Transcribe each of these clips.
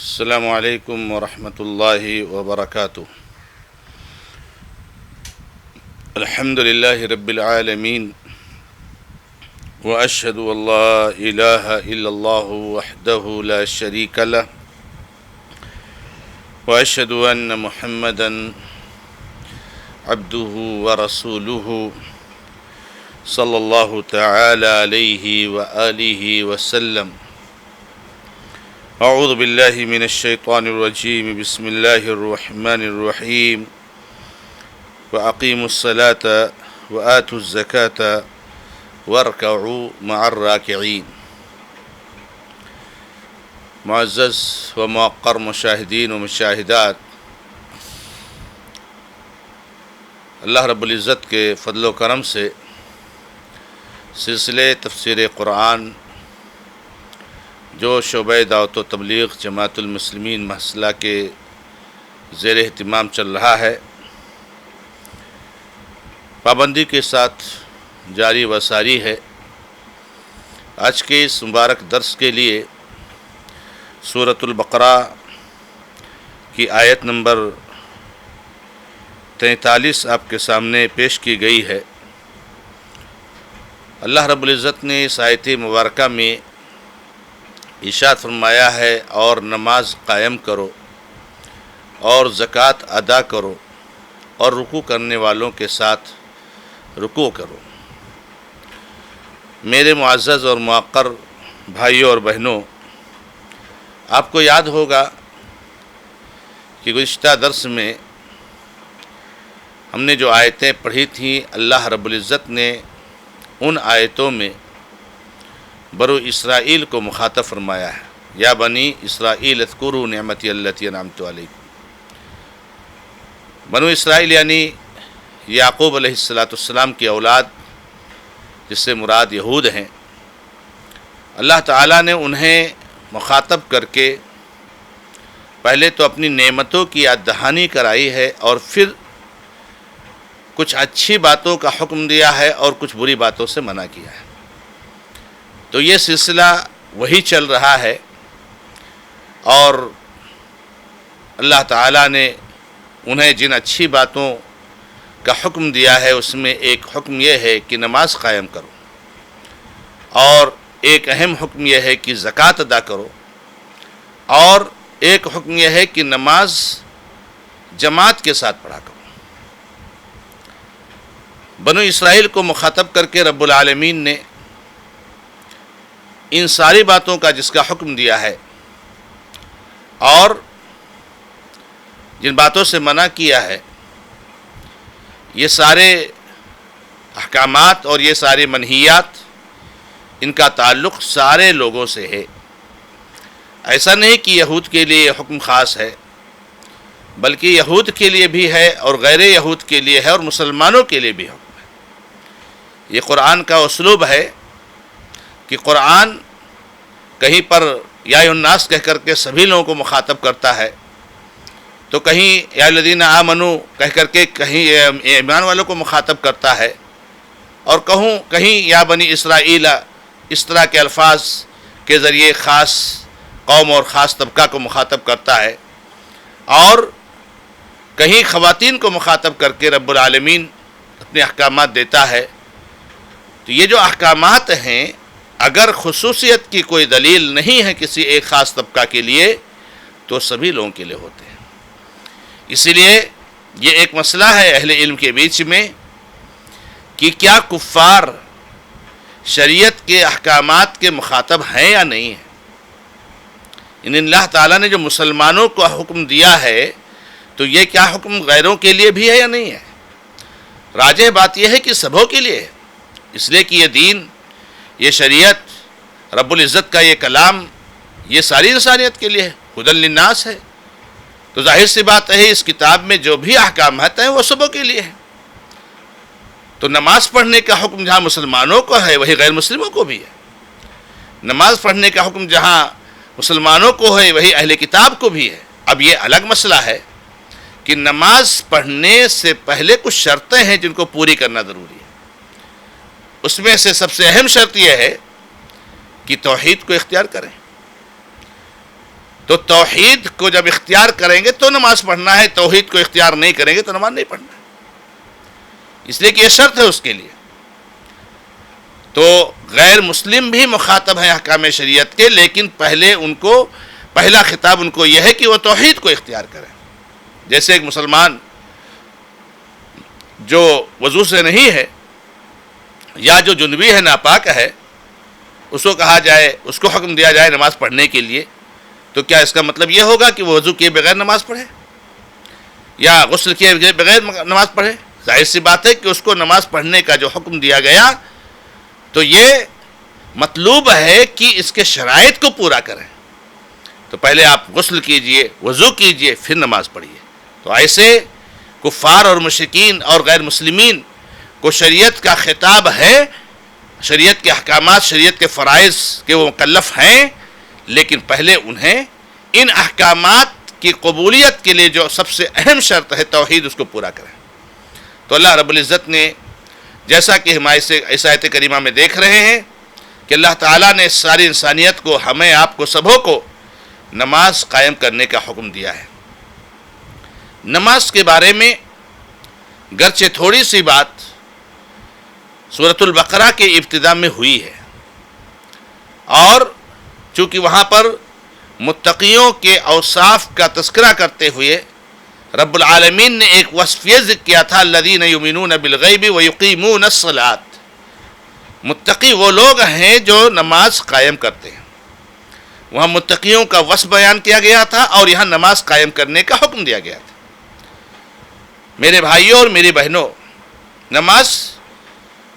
السلام علیکم ورحمۃ اللہ وبرکاتہ۔ الحمد للہ رب العالمین واشہد ان لا الہ الا اللہ وحدہ لا شریک لہ واشہد ان محمدا عبدہ ورسولہ صلی اللہ تعالی علیہ وآلہ وسلم۔ اعوذ باللہ من الشیطان الرجیم، بسم اللہ الرحمن الرحیم۔ وَأَقِيمُوا الصَّلَاةَ وَآتُوا الزَّكَاةَ وَارْكَعُوا مَعَ الرَّاكِعِينَ۔ معزز و موقر مشاہدین و مشاہدات، اللہ رب العزت کے فضل و کرم سے سلسلے تفسیر قرآن جو شعبہ دعوت و تبلیغ جماعت المسلمین محصلہ کے زیر اہتمام چل رہا ہے، پابندی کے ساتھ جاری و ساری ہے۔ آج کے اس مبارک درس کے لیے سورۃ البقرہ کی آیت نمبر 43 آپ کے سامنے پیش کی گئی ہے۔ اللہ رب العزت نے اس آیت مبارکہ میں ارشاد فرمایا ہے، اور نماز قائم کرو اور زکوٰۃ ادا کرو اور رکوع کرنے والوں کے ساتھ رکوع کرو۔ میرے معزز اور موقر بھائیوں اور بہنوں، آپ کو یاد ہوگا کہ گزشتہ درس میں ہم نے جو آیتیں پڑھی تھیں، اللہ رب العزت نے ان آیتوں میں بنو اسرائیل کو مخاطب فرمایا ہے، یا بنی اسرائیل اذکروا نعمتی التی انعمت علیکم۔ بنو اسرائیل یعنی یعقوب علیہ السلام کی اولاد، جس سے مراد یہود ہیں۔ اللہ تعالیٰ نے انہیں مخاطب کر کے پہلے تو اپنی نعمتوں کی یاد دہانی کرائی ہے، اور پھر کچھ اچھی باتوں کا حکم دیا ہے اور کچھ بری باتوں سے منع کیا ہے۔ تو یہ سلسلہ وہی چل رہا ہے، اور اللہ تعالیٰ نے انہیں جن اچھی باتوں کا حکم دیا ہے اس میں ایک حکم یہ ہے کہ نماز قائم کرو، اور ایک اہم حکم یہ ہے کہ زکوٰۃ ادا کرو، اور ایک حکم یہ ہے کہ نماز جماعت کے ساتھ پڑھا کرو۔ بنو اسرائیل کو مخاطب کر کے رب العالمین نے ان ساری باتوں کا جس کا حکم دیا ہے اور جن باتوں سے منع کیا ہے، یہ سارے احکامات اور یہ سارے منہیات، ان کا تعلق سارے لوگوں سے ہے۔ ایسا نہیں کہ یہود کے لیے یہ حکم خاص ہے، بلکہ یہود کے لیے بھی ہے اور غیر یہود کے لیے ہے اور مسلمانوں کے لیے بھی حکم ہے۔ یہ قرآن کا اسلوب ہے کہ قرآن کہیں پر یا الناس کہہ کر کے سبھی لوگوں کو مخاطب کرتا ہے، تو کہیں یا الذین آمنوا کہہ کر کے کہیں ایمان والوں کو مخاطب کرتا ہے، اور کہیں یا بنی اسرائیل اس طرح کے الفاظ کے ذریعے خاص قوم اور خاص طبقہ کو مخاطب کرتا ہے، اور کہیں خواتین کو مخاطب کر کے رب العالمین اپنے احکامات دیتا ہے۔ تو یہ جو احکامات ہیں، اگر خصوصیت کی کوئی دلیل نہیں ہے کسی ایک خاص طبقہ کے لیے، تو سبھی لوگوں کے لیے ہوتے ہیں۔ اسی لیے یہ ایک مسئلہ ہے اہل علم کے بیچ میں کہ کیا کفار شریعت کے احکامات کے مخاطب ہیں یا نہیں ہیں۔ ان اللہ تعالیٰ نے جو مسلمانوں کو حکم دیا ہے، تو یہ کیا حکم غیروں کے لیے بھی ہے یا نہیں ہے؟ راجح بات یہ ہے کہ سبوں کے لیے ہے، اس لیے کہ یہ دین، یہ شریعت، رب العزت کا یہ کلام، یہ ساری انسانیت کے لیے ہے، ہدی للناس ہے۔ تو ظاہر سی بات ہے اس کتاب میں جو بھی احکامات ہیں وہ سبوں کے لیے ہے۔ تو نماز پڑھنے کا حکم جہاں مسلمانوں کو ہے، وہی غیر مسلموں کو بھی ہے۔ نماز پڑھنے کا حکم جہاں مسلمانوں کو ہے، وہی اہل کتاب کو بھی ہے۔ اب یہ الگ مسئلہ ہے کہ نماز پڑھنے سے پہلے کچھ شرطیں ہیں جن کو پوری کرنا ضروری ہے۔ اس میں سے سب سے اہم شرط یہ ہے کہ توحید کو اختیار کریں۔ تو توحید کو جب اختیار کریں گے تو نماز پڑھنا ہے، توحید کو اختیار نہیں کریں گے تو نماز نہیں پڑھنا ہے، اس لیے کہ یہ شرط ہے اس کے لیے. تو غیر مسلم بھی مخاطب ہیں احکام شریعت کے، لیکن پہلا خطاب ان کو یہ ہے کہ وہ توحید کو اختیار کریں. جیسے ایک مسلمان جو وضو سے نہیں ہے یا جو جنبی ہے، ناپاک ہے، اس کو کہا جائے، اس کو حکم دیا جائے نماز پڑھنے کے لیے، تو کیا اس کا مطلب یہ ہوگا کہ وہ وضو کیے بغیر نماز پڑھے یا غسل کیے بغیر نماز پڑھے؟ ظاہر سی بات ہے کہ اس کو نماز پڑھنے کا جو حکم دیا گیا تو یہ مطلوب ہے کہ اس کے شرائط کو پورا کریں. تو پہلے آپ غسل کیجئے، وضو کیجئے، پھر نماز پڑھیے. تو ایسے کفار اور مشرکین اور غیر مسلمین کو شریعت کا خطاب ہے، شریعت کے احکامات، شریعت کے فرائض کے وہ مکلف ہیں، لیکن پہلے انہیں ان احکامات کی قبولیت کے لیے جو سب سے اہم شرط ہے توحید، اس کو پورا کریں. تو اللہ رب العزت نے جیسا کہ ہم اس آیت کریمہ میں دیکھ رہے ہیں کہ اللہ تعالیٰ نے ساری انسانیت کو، ہمیں، آپ کو، سبھوں کو نماز قائم کرنے کا حکم دیا ہے. نماز کے بارے میں گرچہ تھوڑی سی بات سورۃ البقرہ کے ابتدا میں ہوئی ہے، اور چونکہ وہاں پر متقیوں کے اوصاف کا تذکرہ کرتے ہوئے رب العالمین نے ایک وصف یہ ذکر کیا تھا، الذین یؤمنون بالغیب ویقیمون الصلاۃ. متقی وہ لوگ ہیں جو نماز قائم کرتے ہیں. وہاں متقیوں کا وصف بیان کیا گیا تھا اور یہاں نماز قائم کرنے کا حکم دیا گیا تھا. میرے بھائیوں اور میری بہنوں، نماز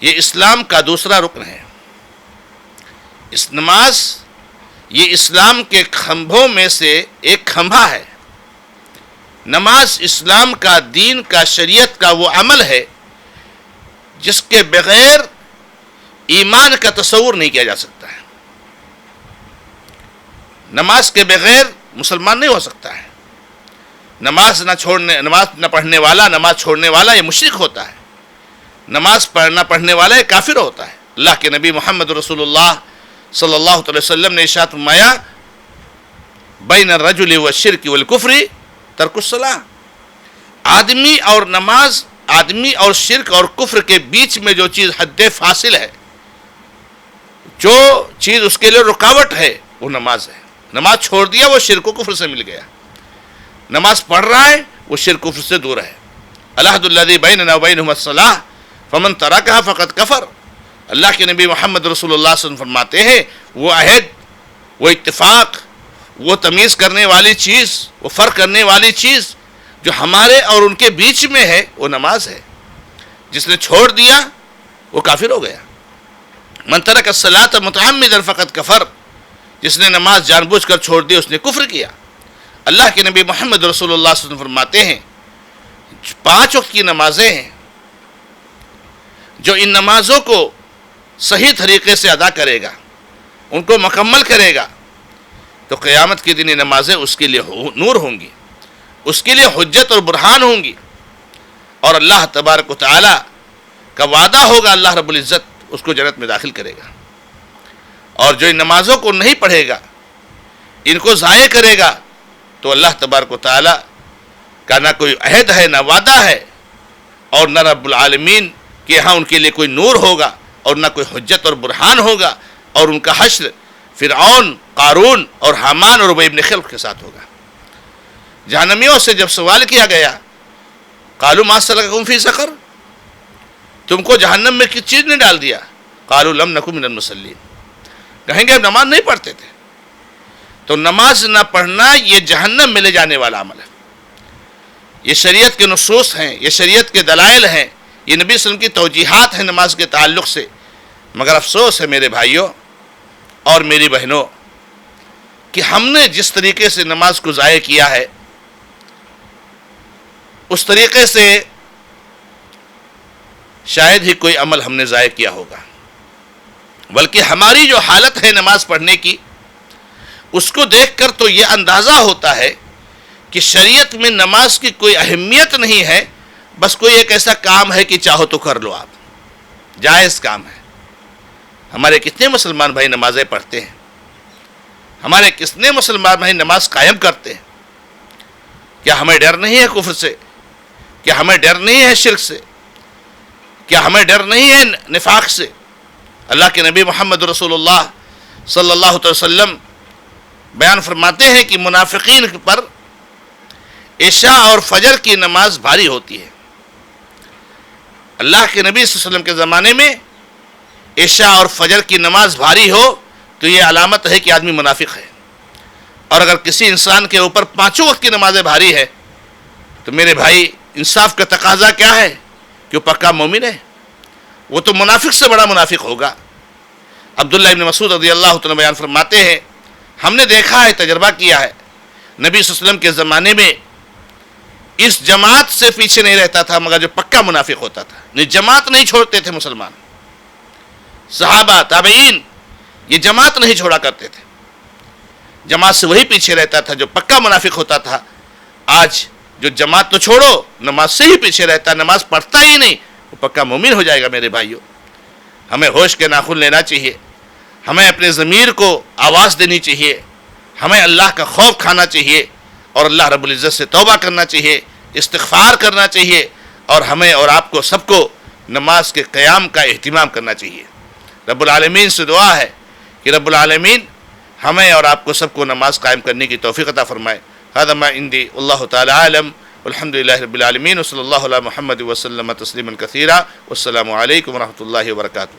یہ اسلام کا دوسرا رکن ہے. اس نماز یہ اسلام کے کھمبوں میں سے ایک کھمبا ہے. نماز اسلام کا، دین کا، شریعت کا وہ عمل ہے جس کے بغیر ایمان کا تصور نہیں کیا جا سکتا ہے. نماز کے بغیر مسلمان نہیں ہو سکتا ہے. نماز نہ پڑھنے والا، نماز چھوڑنے والا یہ مشرک ہوتا ہے. نماز پڑھنے والا یہ کافر ہوتا ہے. اللہ کے نبی محمد رسول اللہ صلی اللہ علیہ وسلم نے ارشاد فرمایا، بین الرجل والشرک والکفر ترک الصلاۃ. آدمی اور نماز، آدمی اور شرک اور کفر کے بیچ میں جو چیز حد فاصل ہے، جو چیز اس کے لیے رکاوٹ ہے، وہ نماز ہے. نماز چھوڑ دیا وہ شرک و کفر سے مل گیا. نماز پڑھ رہا ہے وہ شرک و کفر سے دور ہے. العہد الذی بیننا وبینہم الصلاۃ فمن ترکھا فقد کفر. اللہ کے نبی محمد رسول اللہ صلی اللہ علیہ وسلم فرماتے ہیں وہ عہد، وہ اتفاق، وہ تمیز کرنے والی چیز، وہ فرق کرنے والی چیز جو ہمارے اور ان کے بیچ میں ہے، وہ نماز ہے. جس نے چھوڑ دیا وہ کافر ہو گیا. من ترک الصلاۃ متعمدا فقد کفر. جس نے نماز جان بوجھ کر چھوڑ دی اس نے کفر کیا. اللہ کے نبی محمد رسول اللہ صلی اللہ علیہ وسلم فرماتے ہیں 5 وقت کی نمازیں ہیں، جو ان نمازوں کو صحیح طریقے سے ادا کرے گا، ان کو مکمل کرے گا، تو قیامت کے دن یہ نمازیں اس کے لیے نور ہوں گی، اس کے لیے حجت اور برہان ہوں گی، اور اللہ تبارک و تعالی کا وعدہ ہوگا، اللہ رب العزت اس کو جنت میں داخل کرے گا. اور جو ان نمازوں کو نہیں پڑھے گا، ان کو ضائع کرے گا، تو اللہ تبارک و تعالی کا نہ کوئی عہد ہے، نہ وعدہ ہے، اور نہ رب العالمین کہ یہاں ان کے لیے کوئی نور ہوگا، اور نہ کوئی حجت اور برہان ہوگا، اور ان کا حشر فرعون، قارون اور حامان اور ابی ابن خلف کے ساتھ ہوگا. جہنمیوں سے جب سوال کیا گیا، قالوا ما سلککم فی سقر، تم کو جہنم میں کس چیز نے ڈال دیا؟ قالوا لم نکن من المصلین. کہیں گے نماز نہیں پڑھتے تھے. تو نماز نہ پڑھنا یہ جہنم میں لے جانے والا عمل ہے. یہ شریعت کے نصوص ہیں، یہ شریعت کے دلائل ہیں، یہ نبی صلی اللہ علیہ وسلم کی توجیہات ہیں نماز کے تعلق سے. مگر افسوس ہے میرے بھائیوں اور میری بہنوں کہ ہم نے جس طریقے سے نماز کو ضائع کیا ہے، اس طریقے سے شاید ہی کوئی عمل ہم نے ضائع کیا ہوگا. بلکہ ہماری جو حالت ہے نماز پڑھنے کی، اس کو دیکھ کر تو یہ اندازہ ہوتا ہے کہ شریعت میں نماز کی کوئی اہمیت نہیں ہے، بس کوئی ایک ایسا کام ہے کہ چاہو تو کر لو، آپ جائز کام ہے. ہمارے کتنے مسلمان بھائی نمازیں پڑھتے ہیں، ہمارے کتنے مسلمان بھائی نماز قائم کرتے ہیں؟ کیا ہمیں ڈر نہیں ہے کفر سے؟ کیا ہمیں ڈر نہیں ہے شرک سے؟ کیا ہمیں ڈر نہیں ہے نفاق سے؟ اللہ کے نبی محمد رسول اللہ صلی اللہ علیہ وسلم بیان فرماتے ہیں کہ منافقین پر عشاء اور فجر کی نماز بھاری ہوتی ہے۔ اللہ کے نبی صلی اللہ علیہ وسلم کے زمانے میں عشاء اور فجر کی نماز بھاری ہو تو یہ علامت ہے کہ آدمی منافق ہے، اور اگر کسی انسان کے اوپر 5 وقت کی نمازیں بھاری ہے تو میرے بھائی انصاف کا تقاضا کیا ہے کہ وہ پکا مومن ہے، وہ تو منافق سے بڑا منافق ہوگا۔ عبداللہ ابن مسعود رضی اللہ عنہ بیان فرماتے ہیں، ہم نے دیکھا ہے، تجربہ کیا ہے، نبی صلی اللہ علیہ وسلم کے زمانے میں اس جماعت سے پیچھے نہیں رہتا تھا مگر جو پکا منافق ہوتا تھا۔ جماعت نہیں چھوڑتے تھے مسلمان، صحابہ تابعین یہ جماعت نہیں چھوڑا کرتے تھے، جماعت سے وہی پیچھے رہتا تھا جو پکا منافق ہوتا تھا۔ آج جو جماعت تو چھوڑو، نماز سے ہی پیچھے رہتا، نماز پڑھتا ہی نہیں، وہ پکا مومن ہو جائے گا۔ میرے بھائیوں، ہمیں ہوش کے ناخن لینا چاہیے، ہمیں اپنے ضمیر کو آواز دینی چاہیے، ہمیں اللہ کا خوف کھانا چاہیے اور اللہ رب العزت سے توبہ کرنا چاہیے، استغفار کرنا چاہیے، اور ہمیں اور آپ کو سب کو نماز کے قیام کا اہتمام کرنا چاہیے۔ رب العالمین سے دعا ہے کہ رب العالمین ہمیں اور آپ کو سب کو نماز قائم کرنے کی توفیق عطا فرمائے۔ هذا ما عندي والله تعالى عالم والحمد لله رب العالمين وصلى الله على محمد وسلم تسليما كثيرا والسلام عليكم ورحمة الله وبركاته۔